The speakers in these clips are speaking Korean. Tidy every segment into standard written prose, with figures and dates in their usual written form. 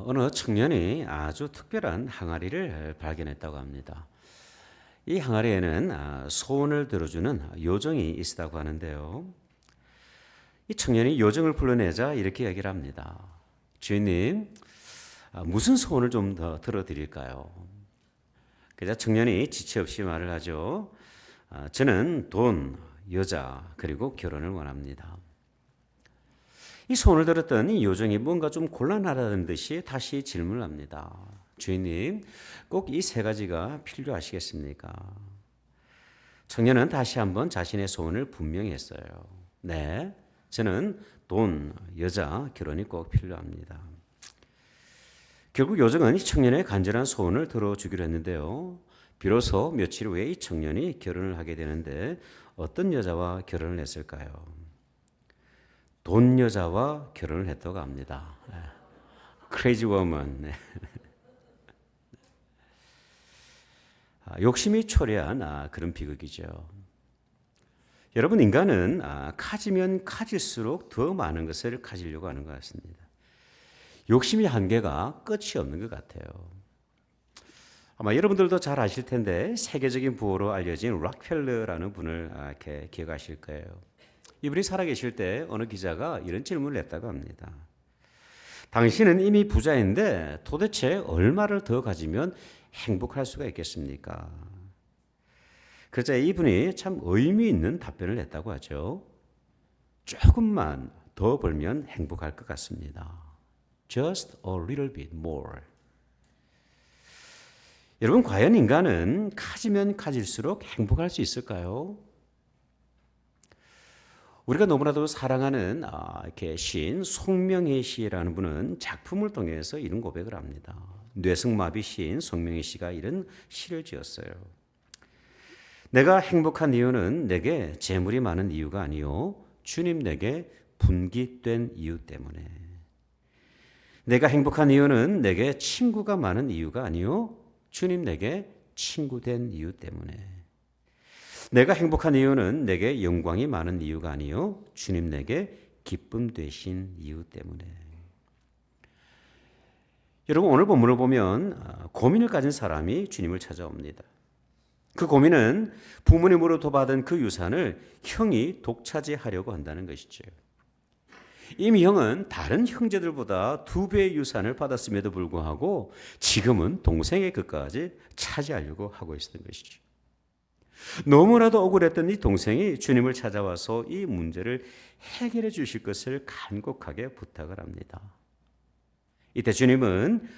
어느 청년이 아주 특별한 항아리를 발견했다고 합니다. 이 항아리에는 소원을 들어주는 요정이 있다고 하는데요. 이 청년이 요정을 불러내자 이렇게 얘기를 합니다. 주인님, 무슨 소원을 좀 더 들어드릴까요? 그자 청년이 지체 없이 말을 하죠. 저는 돈, 여자, 그리고 결혼을 원합니다. 이 소원을 들었던 이 요정이 뭔가 좀 곤란하다는 듯이 다시 질문을 합니다. 주인님, 꼭 이 세 가지가 필요하시겠습니까? 청년은 다시 한번 자신의 소원을 분명히 했어요. 네, 저는 돈, 여자, 결혼이 꼭 필요합니다. 결국 요정은 이 청년의 간절한 소원을 들어주기로 했는데요. 비로소 며칠 후에 이 청년이 결혼을 하게 되는데 어떤 여자와 결혼을 했을까요? 돈 여자와 결혼을 했다고 합니다. Crazy woman. 네. 욕심이 초래한 그런 비극이죠. 여러분, 인간은 가지면 가질수록 더 많은 것을 가지려고 하는 것 같습니다. 욕심의 한계가 끝이 없는 것 같아요. 아마 여러분들도 잘 아실 텐데 세계적인 부호로 알려진 락펠러라는 분을 이렇게 기억하실 거예요. 이분이 살아계실 때 어느 기자가 이런 질문을 했다고 합니다. 당신은 이미 부자인데 도대체 얼마를 더 가지면 행복할 수가 있겠습니까? 그러자 이분이 참 의미 있는 답변을 했다고 하죠. 조금만 더 벌면 행복할 것 같습니다. Just a little bit more. 여러분, 과연 인간은 가지면 가질수록 행복할 수 있을까요? 우리가 너무나도 사랑하는 이렇게 시인 송명희 씨라는 분은 작품을 통해서 이런 고백을 합니다. 뇌승마비 시인 송명희 씨가 이런 시를 지었어요. 내가 행복한 이유는 내게 재물이 많은 이유가 아니요 주님 내게 분깃된 이유 때문에. 내가 행복한 이유는 내게 친구가 많은 이유가 아니요 주님 내게 친구된 이유 때문에. 내가 행복한 이유는 내게 영광이 많은 이유가 아니요 주님 내게 기쁨 되신 이유 때문에. 여러분, 오늘 본문을 보면 고민을 가진 사람이 주님을 찾아옵니다. 그 고민은 부모님으로부터 받은 그 유산을 형이 독차지하려고 한다는 것이죠. 이미 형은 다른 형제들보다 2배의 유산을 받았음에도 불구하고 지금은 동생의 것까지 차지하려고 하고 있었던 것이죠. 너무나도 억울했던 이 동생이 주님을 찾아와서 이 문제를 해결해 주실 것을 간곡하게 부탁을 합니다. 이때 주님은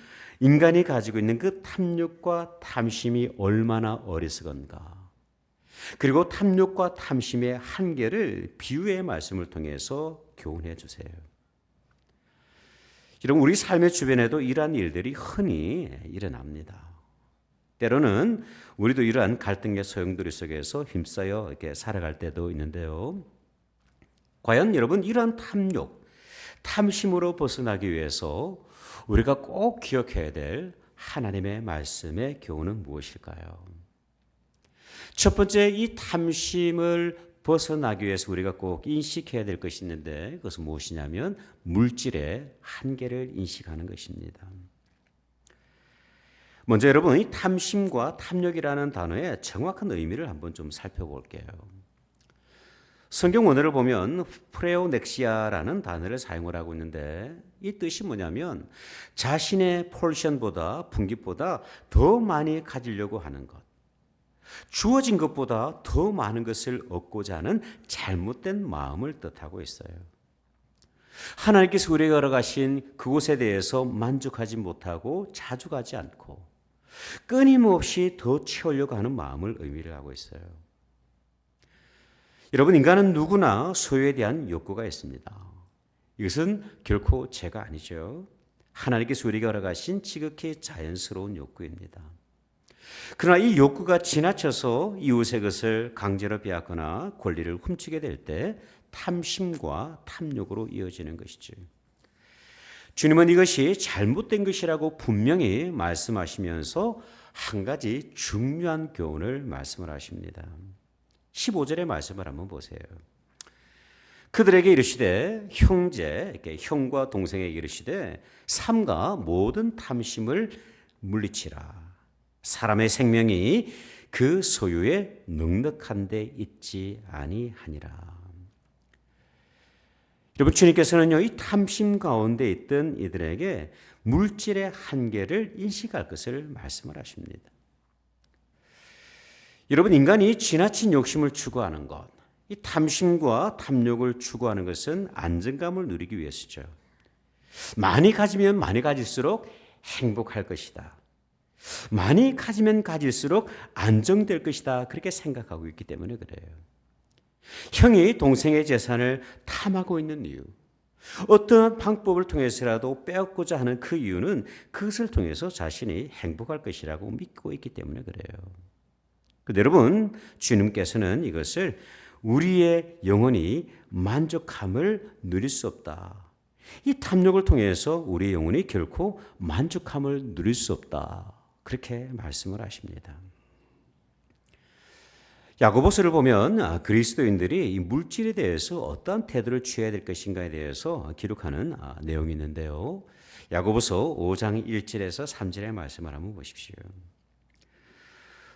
인간이 가지고 있는 그 탐욕과 탐심이 얼마나 어리석은가, 그리고 탐욕과 탐심의 한계를 비유의 말씀을 통해서 교훈해 주세요. 여러분, 우리 삶의 주변에도 이러한 일들이 흔히 일어납니다. 때로는 우리도 이러한 갈등의 소용돌이 속에서 힘싸여 이렇게 살아갈 때도 있는데요. 과연 여러분, 이러한 탐욕, 탐심으로 벗어나기 위해서 우리가 꼭 기억해야 될 하나님의 말씀의 교훈은 무엇일까요? 첫 번째, 이 탐심을 벗어나기 위해서 우리가 꼭 인식해야 될 것이 있는데 그것은 무엇이냐면 물질의 한계를 인식하는 것입니다. 먼저 여러분, 이 탐심과 탐욕이라는 단어의 정확한 의미를 한번 좀 살펴볼게요. 성경 원어를 보면 프레오넥시아라는 단어를 사용을 하고 있는데 이 뜻이 뭐냐면 자신의 폴션보다 분깃보다 더 많이 가지려고 하는 것, 주어진 것보다 더 많은 것을 얻고자 하는 잘못된 마음을 뜻하고 있어요. 하나님께서 우리에게 허락하신 그곳에 대해서 만족하지 못하고 자족하지 않고 끊임없이 더 채우려고 하는 마음을 의미를 하고 있어요. 여러분, 인간은 누구나 소유에 대한 욕구가 있습니다. 이것은 결코 죄가 아니죠. 하나님께서 우리에게 허락하신 지극히 자연스러운 욕구입니다. 그러나 이 욕구가 지나쳐서 이웃의 것을 강제로 빼앗거나 권리를 훔치게 될 때 탐심과 탐욕으로 이어지는 것이죠. 주님은 이것이 잘못된 것이라고 분명히 말씀하시면서 한 가지 중요한 교훈을 말씀을 하십니다. 15절의 말씀을 한번 보세요. 그들에게 이르시되 형제, 이렇게 형과 동생에게 이르시되 삼가 모든 탐심을 물리치라. 사람의 생명이 그 소유에 넉넉한 데 있지 아니하니라. 여러분, 주님께서는요, 이 탐심 가운데 있던 이들에게 물질의 한계를 인식할 것을 말씀을 하십니다. 여러분, 인간이 지나친 욕심을 추구하는 것, 이 탐심과 탐욕을 추구하는 것은 안정감을 누리기 위해서죠. 많이 가지면 많이 가질수록 행복할 것이다. 많이 가지면 가질수록 안정될 것이다. 그렇게 생각하고 있기 때문에 그래요. 형이 동생의 재산을 탐하고 있는 이유, 어떠한 방법을 통해서라도 빼앗고자 하는 그 이유는 그것을 통해서 자신이 행복할 것이라고 믿고 있기 때문에 그래요. 근데 여러분, 주님께서는 이것을 우리의 영혼이 만족함을 누릴 수 없다. 이 탐욕을 통해서 우리의 영혼이 결코 만족함을 누릴 수 없다. 그렇게 말씀을 하십니다. 야고보서를 보면 그리스도인들이 이 물질에 대해서 어떠한 태도를 취해야 될 것인가에 대해서 기록하는 내용이 있는데요. 야고보서 5장 1절에서 3절의 말씀을 한번 보십시오.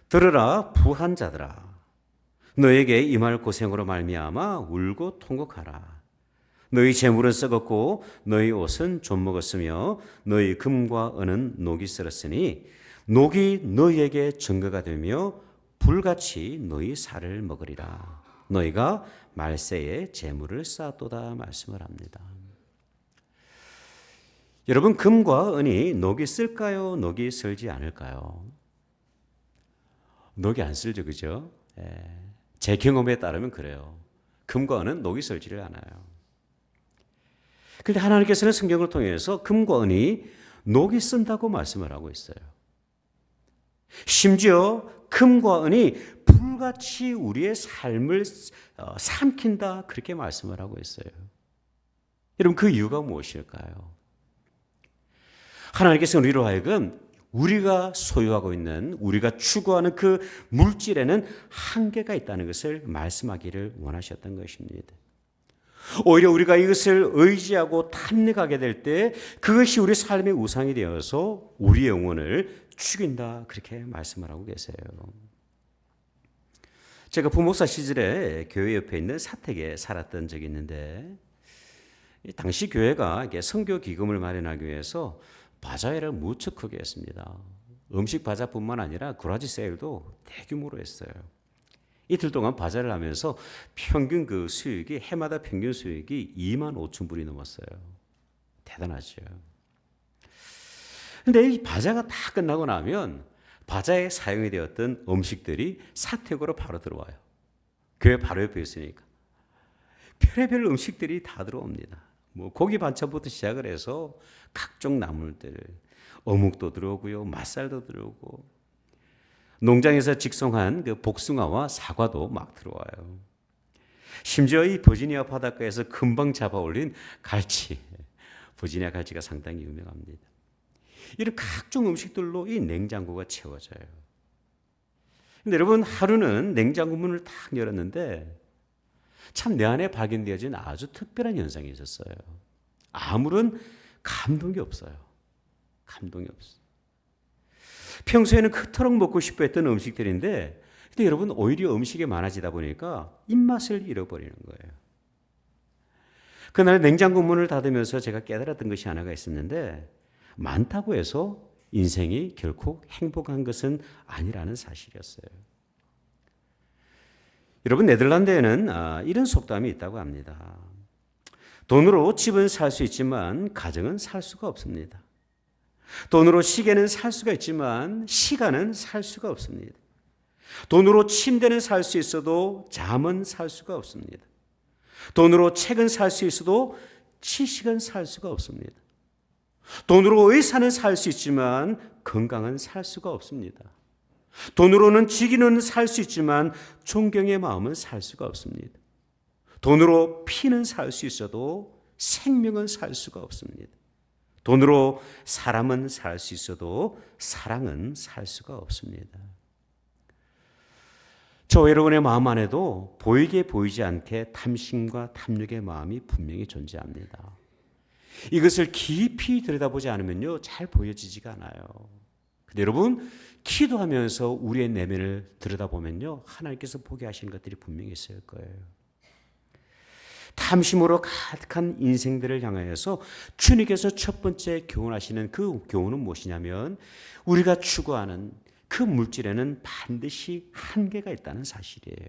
들으라 부한 자들아, 너에게 임할 고생으로 말미암아 울고 통곡하라. 너희 재물은 썩었고 너희 옷은 좀 먹었으며 너희 금과 은은 녹이 쓸었으니 녹이 너희에게 증거가 되며 불같이 너희 살을 먹으리라. 너희가 말세에 재물을 쌓았도다 말씀을 합니다. 여러분, 금과 은이 녹이 쓸까요? 녹이 쓸지 않을까요? 녹이 안 쓸죠, 그죠? 제 경험에 따르면 그래요. 금과 은은 녹이 쓸지를 않아요. 그런데 하나님께서는 성경을 통해서 금과 은이 녹이 쓴다고 말씀을 하고 있어요. 심지어 금과 은이 불같이 우리의 삶을 삼킨다, 그렇게 말씀을 하고 있어요. 여러분, 그 이유가 무엇일까요? 하나님께서 우리로 하여금 우리가 소유하고 있는, 우리가 추구하는 그 물질에는 한계가 있다는 것을 말씀하기를 원하셨던 것입니다. 오히려 우리가 이것을 의지하고 탐닉하게 될 때 그것이 우리 삶의 우상이 되어서 우리의 영혼을 죽인다, 그렇게 말씀을 하고 계세요. 제가 부목사 시절에 교회 옆에 있는 사택에 살았던 적이 있는데, 당시 교회가 선교 기금을 마련하기 위해서 바자회를 무척 크게 했습니다. 음식 바자뿐만 아니라 구라지 세일도 대규모로 했어요. 이틀 동안 바자를 하면서 평균 그 수익이, 해마다 평균 수익이 2만 5천 불이 넘었어요. 대단하죠. 근데 이 바자가 다 끝나고 나면 바자에 사용이 되었던 음식들이 사택으로 바로 들어와요. 교회 바로 옆에 있으니까. 별의별 음식들이 다 들어옵니다. 뭐 고기 반찬부터 시작을 해서 각종 나물들, 어묵도 들어오고요, 맛살도 들어오고, 농장에서 직송한 그 복숭아와 사과도 막 들어와요. 심지어 이 버지니아 바닷가에서 금방 잡아올린 갈치, 버지니아 갈치가 상당히 유명합니다. 이런 각종 음식들로 이 냉장고가 채워져요. 근데 여러분, 하루는 냉장고 문을 탁 열었는데 참 내 안에 발견되어진 아주 특별한 현상이 있었어요. 아무런 감동이 없어요. 감동이 없어요. 평소에는 그토록 먹고 싶어 했던 음식들인데, 근데 여러분, 오히려 음식이 많아지다 보니까 입맛을 잃어버리는 거예요. 그날 냉장고 문을 닫으면서 제가 깨달았던 것이 하나가 있었는데, 많다고 해서 인생이 결코 행복한 것은 아니라는 사실이었어요. 여러분, 네덜란드에는 이런 속담이 있다고 합니다. 돈으로 집은 살 수 있지만 가정은 살 수가 없습니다. 돈으로 시계는 살 수가 있지만 시간은 살 수가 없습니다. 돈으로 침대는 살 수 있어도 잠은 살 수가 없습니다. 돈으로 책은 살 수 있어도 지식은 살 수가 없습니다. 돈으로 의사는 살 수 있지만 건강은 살 수가 없습니다. 돈으로는 직위는 살 수 있지만 존경의 마음은 살 수가 없습니다. 돈으로 피는 살 수 있어도 생명은 살 수가 없습니다. 돈으로 사람은 살 수 있어도 사랑은 살 수가 없습니다. 저 여러분의 마음 안에도 보이게 보이지 않게 탐심과 탐욕의 마음이 분명히 존재합니다. 이것을 깊이 들여다보지 않으면요, 잘 보여지지가 않아요. 근데 여러분, 기도하면서 우리의 내면을 들여다보면요, 하나님께서 보게 하시는 것들이 분명히 있을 거예요. 탐심으로 가득한 인생들을 향하여서 주님께서 첫 번째 교훈하시는 그 교훈은 무엇이냐면, 우리가 추구하는 그 물질에는 반드시 한계가 있다는 사실이에요.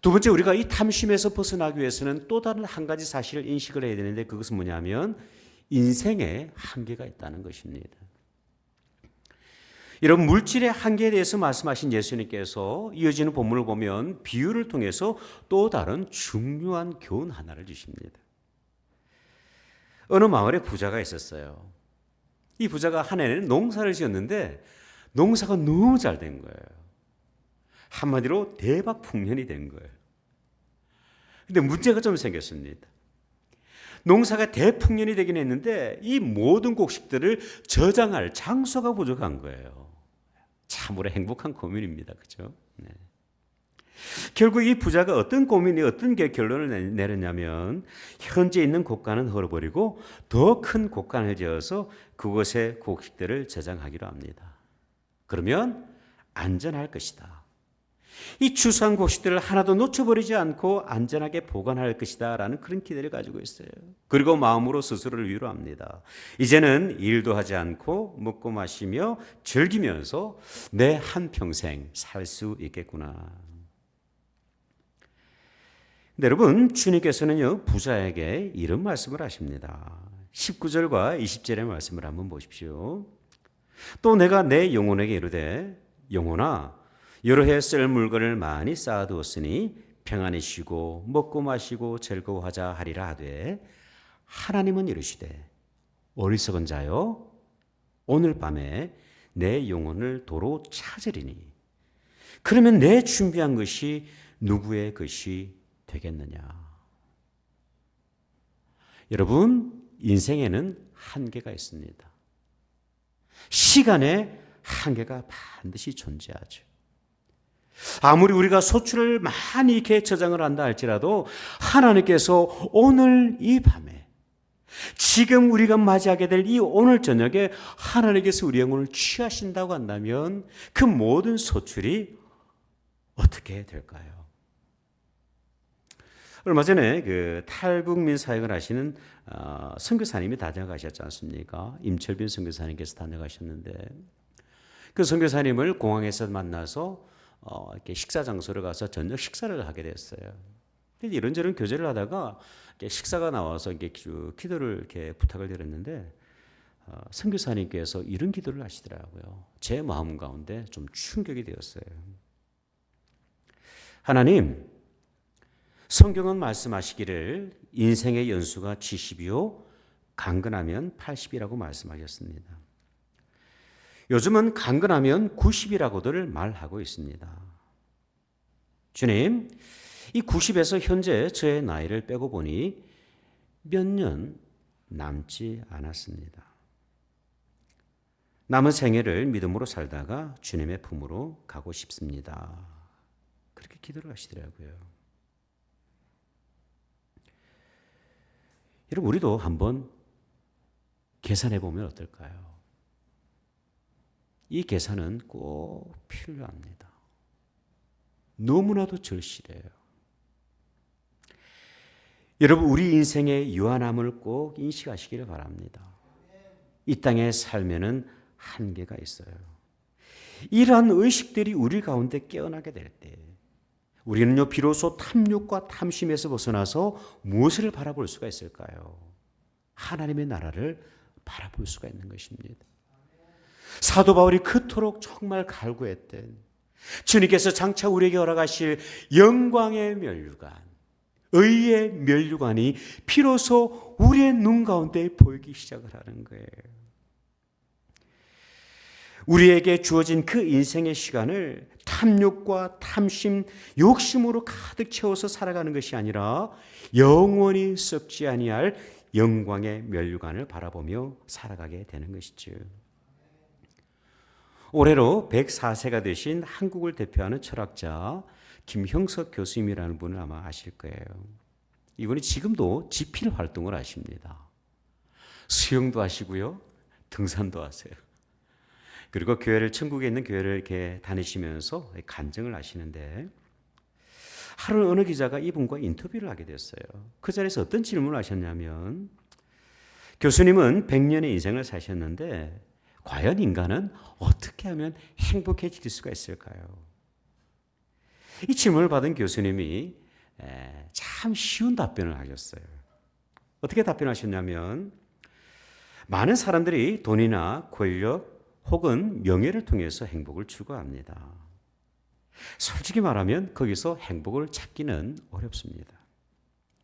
두 번째, 우리가 이 탐심에서 벗어나기 위해서는 또 다른 한 가지 사실을 인식을 해야 되는데, 그것은 뭐냐면 인생에 한계가 있다는 것입니다. 이런 물질의 한계에 대해서 말씀하신 예수님께서 이어지는 본문을 보면 비유를 통해서 또 다른 중요한 교훈 하나를 주십니다. 어느 마을에 부자가 있었어요. 이 부자가 한 해는 농사를 지었는데 농사가 너무 잘 된 거예요. 한마디로 대박 풍년이 된 거예요. 근데 문제가 좀 생겼습니다. 농사가 대풍년이 되긴 했는데 이 모든 곡식들을 저장할 장소가 부족한 거예요. 참으로 행복한 고민입니다. 그렇죠? 네. 결국 이 부자가 어떤 결론을 내렸냐면, 현재 있는 곡간은 헐어버리고 더 큰 곡간을 지어서 그곳에 곡식들을 저장하기로 합니다. 그러면 안전할 것이다. 이 추수한 곡식들을 하나도 놓쳐버리지 않고 안전하게 보관할 것이다 라는 그런 기대를 가지고 있어요. 그리고 마음으로 스스로를 위로합니다. 이제는 일도 하지 않고 먹고 마시며 즐기면서 내 한평생 살 수 있겠구나. 근데 여러분, 주님께서는요, 부자에게 이런 말씀을 하십니다. 19절과 20절의 말씀을 한번 보십시오. 또 내가 내 영혼에게 이르되, 영혼아, 여러 해 쓸 물건을 많이 쌓아두었으니 평안히 쉬고 먹고 마시고 즐거워하자 하리라 하되, 하나님은 이르시되, 어리석은 자여, 오늘 밤에 내 영혼을 도로 찾으리니 그러면 내 준비한 것이 누구의 것이 되겠느냐. 여러분, 인생에는 한계가 있습니다. 시간에 한계가 반드시 존재하죠. 아무리 우리가 소출을 많이 이렇게 저장을 한다 할지라도 하나님께서 오늘 이 밤에, 지금 우리가 맞이하게 될 이 오늘 저녁에 하나님께서 우리 영혼을 취하신다고 한다면 그 모든 소출이 어떻게 될까요? 얼마 전에 그 탈북민 사역을 하시는 선교사님이 다녀가셨지 않습니까? 임철빈 선교사님께서 다녀가셨는데, 그 선교사님을 공항에서 만나서 이렇게 식사 장소를 가서 저녁 식사를 하게 됐어요. 근데 이런저런 교제를 하다가 식사가 나와서 이렇게 기도를 이렇게 부탁을 드렸는데, 선교사님께서 이런 기도를 하시더라고요. 제 마음 가운데 좀 충격이 되었어요. 하나님, 성경은 말씀하시기를 인생의 연수가 70이요 강건하면 80이라고 말씀하셨습니다. 요즘은 강건하면 90이라고들 말하고 있습니다. 주님, 이 90에서 현재 저의 나이를 빼고 보니 몇 년 남지 않았습니다. 남은 생애를 믿음으로 살다가 주님의 품으로 가고 싶습니다. 그렇게 기도를 하시더라고요. 여러분, 우리도 한번 계산해 보면 어떨까요? 이 계산은 꼭 필요합니다. 너무나도 절실해요. 여러분, 우리 인생의 유한함을 꼭 인식하시기를 바랍니다. 이 땅에 살면은 한계가 있어요. 이러한 의식들이 우리 가운데 깨어나게 될 때, 우리는요, 비로소 탐욕과 탐심에서 벗어나서 무엇을 바라볼 수가 있을까요? 하나님의 나라를 바라볼 수가 있는 것입니다. 사도 바울이 그토록 정말 갈구했던 주님께서 장차 우리에게 허락하실 영광의 면류관, 의의 면류관이 비로소 우리의 눈 가운데 보이기 시작을 하는 거예요. 우리에게 주어진 그 인생의 시간을 탐욕과 탐심, 욕심으로 가득 채워서 살아가는 것이 아니라 영원히 썩지 아니할 영광의 면류관을 바라보며 살아가게 되는 것이죠. 올해로 104세가 되신 한국을 대표하는 철학자 김형석 교수님이라는 분을 아마 아실 거예요. 이분이 지금도 집필 활동을 하십니다. 수영도 하시고요, 등산도 하세요. 그리고 천국에 있는 교회를 이렇게 다니시면서 간증을 하시는데, 하루 어느 기자가 이분과 인터뷰를 하게 됐어요. 그 자리에서 어떤 질문을 하셨냐면, 교수님은 100년의 인생을 사셨는데 과연 인간은 어떻게 하면 행복해질 수가 있을까요? 이 질문을 받은 교수님이 참 쉬운 답변을 하셨어요. 어떻게 답변하셨냐면, 많은 사람들이 돈이나 권력 혹은 명예를 통해서 행복을 추구합니다. 솔직히 말하면 거기서 행복을 찾기는 어렵습니다.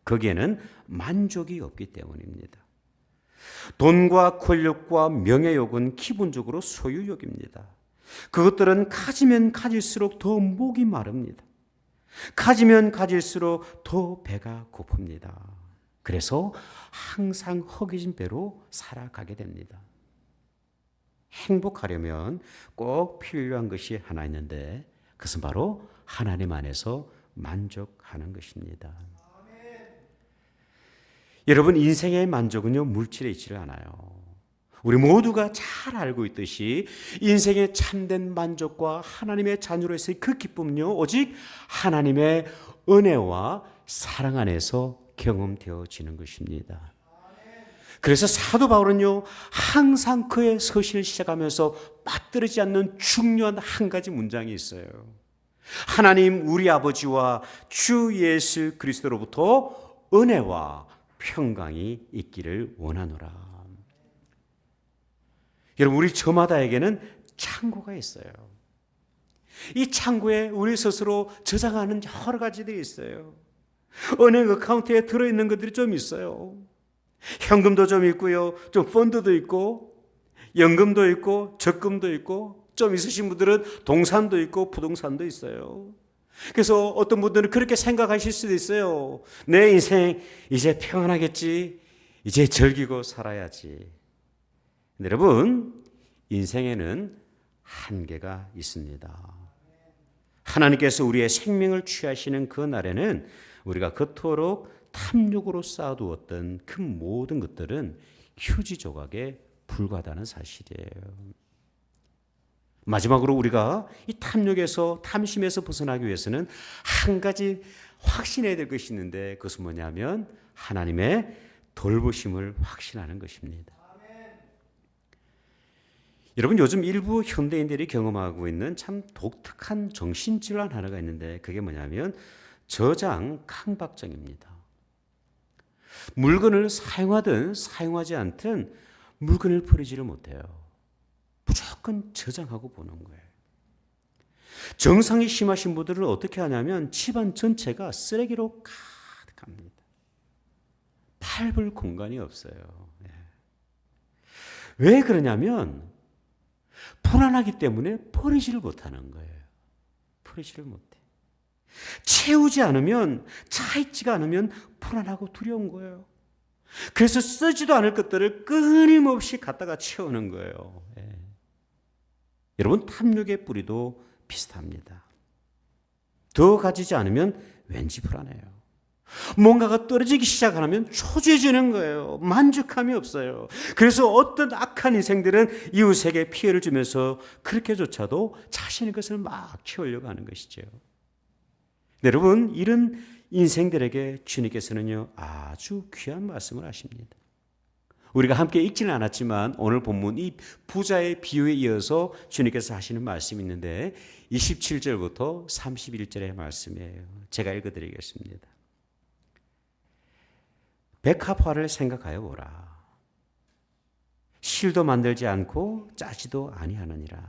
거기에는 만족이 없기 때문입니다. 돈과 권력과 명예욕은 기본적으로 소유욕입니다. 그것들은 가지면 가질수록 더 목이 마릅니다. 가지면 가질수록 더 배가 고픕니다. 그래서 항상 허기진 배로 살아가게 됩니다. 행복하려면 꼭 필요한 것이 하나 있는데, 그것은 바로 하나님 안에서 만족하는 것입니다. 여러분, 인생의 만족은요, 물질에 있지를 않아요. 우리 모두가 잘 알고 있듯이 인생의 참된 만족과 하나님의 자녀로서의 그 기쁨은요, 오직 하나님의 은혜와 사랑 안에서 경험되어지는 것입니다. 그래서 사도 바울은요, 항상 그의 서신을 시작하면서 빠뜨리지 않는 중요한 한 가지 문장이 있어요. 하나님 우리 아버지와 주 예수 그리스도로부터 은혜와 평강이 있기를 원하노라. 여러분, 우리 저마다에게는 창고가 있어요. 이 창고에 우리 스스로 저장하는 여러 가지들이 있어요. 은행 어카운트에 들어있는 것들이 좀 있어요. 현금도 좀 있고요, 좀 펀드도 있고, 연금도 있고, 적금도 있고, 좀 있으신 분들은 동산도 있고 부동산도 있어요. 그래서 어떤 분들은 그렇게 생각하실 수도 있어요. 내 인생 이제 평안하겠지, 이제 즐기고 살아야지. 여러분, 인생에는 한계가 있습니다. 하나님께서 우리의 생명을 취하시는 그 날에는 우리가 그토록 탐욕으로 쌓아두었던 그 모든 것들은 휴지 조각에 불과하다는 사실이에요. 마지막으로 우리가 이 탐욕에서, 탐심에서 벗어나기 위해서는 한 가지 확신해야 될 것이 있는데, 그것은 뭐냐면 하나님의 돌보심을 확신하는 것입니다. 여러분, 요즘 일부 현대인들이 경험하고 있는 참 독특한 정신질환 하나가 있는데, 그게 뭐냐면 저장 강박증입니다. 물건을 사용하든 사용하지 않든 물건을 버리지를 못해요. 무조건 저장하고 보는 거예요. 정상이 심하신 분들은 어떻게 하냐면 집안 전체가 쓰레기로 가득합니다. 밟을 공간이 없어요. 왜 그러냐면 불안하기 때문에 버리지를 못하는 거예요. 버리지를 못해. 채우지 않으면, 차 있지가 않으면 불안하고 두려운 거예요. 그래서 쓰지도 않을 것들을 끊임없이 갖다가 채우는 거예요. 여러분, 탐욕의 뿌리도 비슷합니다. 더 가지지 않으면 왠지 불안해요. 뭔가가 떨어지기 시작하면 초조해지는 거예요. 만족감이 없어요. 그래서 어떤 악한 인생들은 이웃에게 피해를 주면서 그렇게조차도 자신의 것을 막 채우려고 하는 것이죠. 여러분, 이런 인생들에게 주님께서는요, 아주 귀한 말씀을 하십니다. 우리가 함께 읽지는 않았지만 오늘 본문 이 부자의 비유에 이어서 주님께서 하시는 말씀이 있는데 27절부터 31절의 말씀이에요. 제가 읽어드리겠습니다. 백합화를 생각하여 보라. 실도 만들지 않고 짜지도 아니하느니라.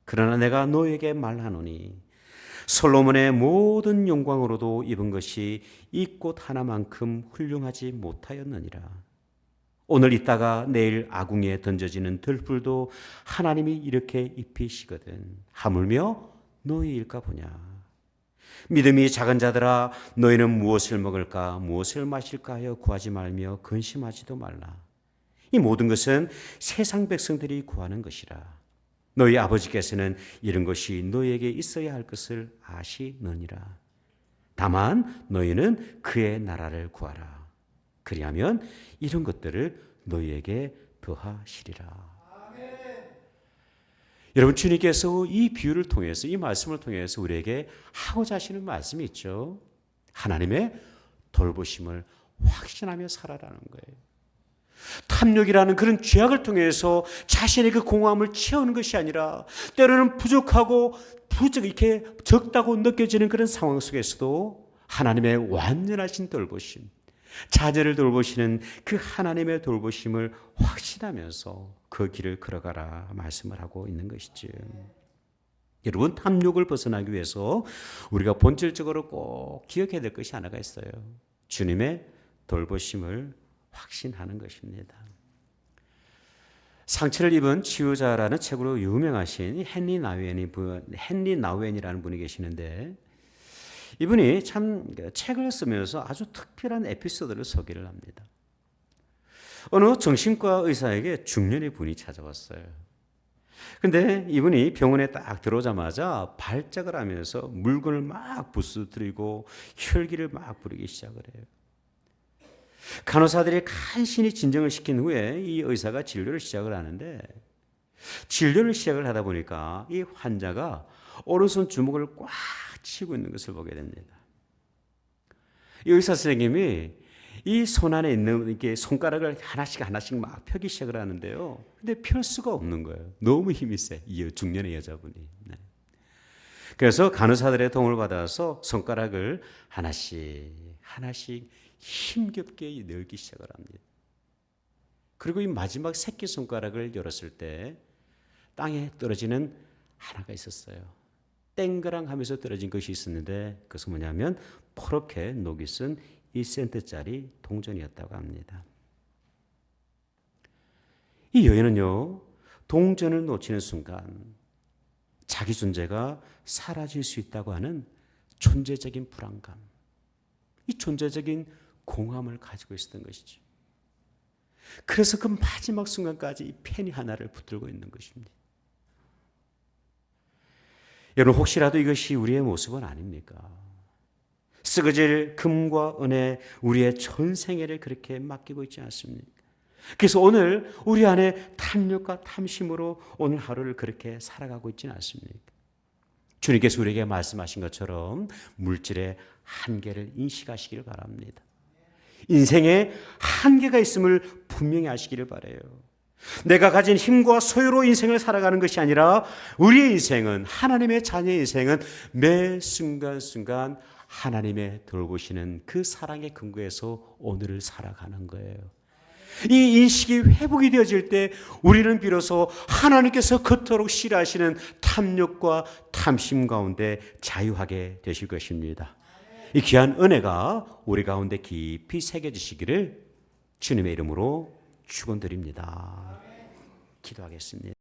그러나 내가 너에게 말하노니 솔로몬의 모든 영광으로도 입은 것이 이 꽃 하나만큼 훌륭하지 못하였느니라. 오늘 있다가 내일 아궁이에 던져지는 들불도 하나님이 이렇게 입히시거든. 하물며 너희일까 보냐. 믿음이 작은 자들아, 너희는 무엇을 먹을까 무엇을 마실까 하여 구하지 말며 근심하지도 말라. 이 모든 것은 세상 백성들이 구하는 것이라. 너희 아버지께서는 이런 것이 너희에게 있어야 할 것을 아시느니라. 다만 너희는 그의 나라를 구하라. 그리하면 이런 것들을 너희에게 더하시리라. 여러분, 주님께서 이 비유를 통해서, 이 말씀을 통해서 우리에게 하고자 하시는 말씀이 있죠. 하나님의 돌보심을 확신하며 살아라는 거예요. 탐욕이라는 그런 죄악을 통해서 자신의 그 공허함을 채우는 것이 아니라, 때로는 부족하고 이렇게 적다고 느껴지는 그런 상황 속에서도 하나님의 완전하신 돌보심, 자녀를 돌보시는 그 하나님의 돌보심을 확신하면서 그 길을 걸어가라 말씀을 하고 있는 것이죠. 여러분, 탐욕을 벗어나기 위해서 우리가 본질적으로 꼭 기억해야 될 것이 하나가 있어요. 주님의 돌보심을 확신하는 것입니다. 상처를 입은 치유자라는 책으로 유명하신 헨리 나우엔이라는 분이 계시는데, 이분이 참 책을 쓰면서 아주 특별한 에피소드를 소개를 합니다. 어느 정신과 의사에게 중년의 분이 찾아왔어요. 근데 이분이 병원에 딱 들어오자마자 발작을 하면서 물건을 막 부수뜨리고 혈기를 막 부리기 시작을 해요. 간호사들이 간신히 진정을 시킨 후에 이 의사가 진료를 시작을 하는데, 진료를 시작을 하다 보니까 이 환자가 오른손 주먹을 꽉 쥐고 있는 것을 보게 됩니다. 이 의사 선생님이 이 손 안에 있는 이렇게 손가락을 하나씩 막 펴기 시작을 하는데요. 근데 펼 수가 없는 거예요. 너무 힘이 세. 이 중년의 여자분이. 네. 그래서 간호사들의 도움을 받아서 손가락을 하나씩 힘겹게 열기 시작을 합니다. 그리고 이 마지막 새끼손가락을 열었을 때 땅에 떨어지는 하나가 있었어요. 땡그랑 하면서 떨어진 것이 있었는데, 그것은 뭐냐면 포렇게 녹이 쓴 1센트짜리 동전이었다고 합니다. 이 여인은요, 동전을 놓치는 순간 자기 존재가 사라질 수 있다고 하는 존재적인 불안감, 이 존재적인 공허함을 가지고 있었던 것이죠. 그래서 그 마지막 순간까지 이 펜이 하나를 붙들고 있는 것입니다. 여러분, 혹시라도 이것이 우리의 모습은 아닙니까? 썩어질 금과 은에 우리의 전생애를 그렇게 맡기고 있지 않습니까? 그래서 오늘 우리 안에 탐욕과 탐심으로 오늘 하루를 그렇게 살아가고 있지는 않습니까? 주님께서 우리에게 말씀하신 것처럼 물질의 한계를 인식하시기를 바랍니다. 인생에 한계가 있음을 분명히 아시기를 바라요. 내가 가진 힘과 소유로 인생을 살아가는 것이 아니라 우리의 인생은, 하나님의 자녀의 인생은 매 순간순간 하나님의 돌보시는 그 사랑의 근거에서 오늘을 살아가는 거예요. 이 인식이 회복이 되어질 때 우리는 비로소 하나님께서 그토록 싫어하시는 탐욕과 탐심 가운데 자유하게 되실 것입니다. 이 귀한 은혜가 우리 가운데 깊이 새겨지시기를 주님의 이름으로 축원드립니다. 기도하겠습니다.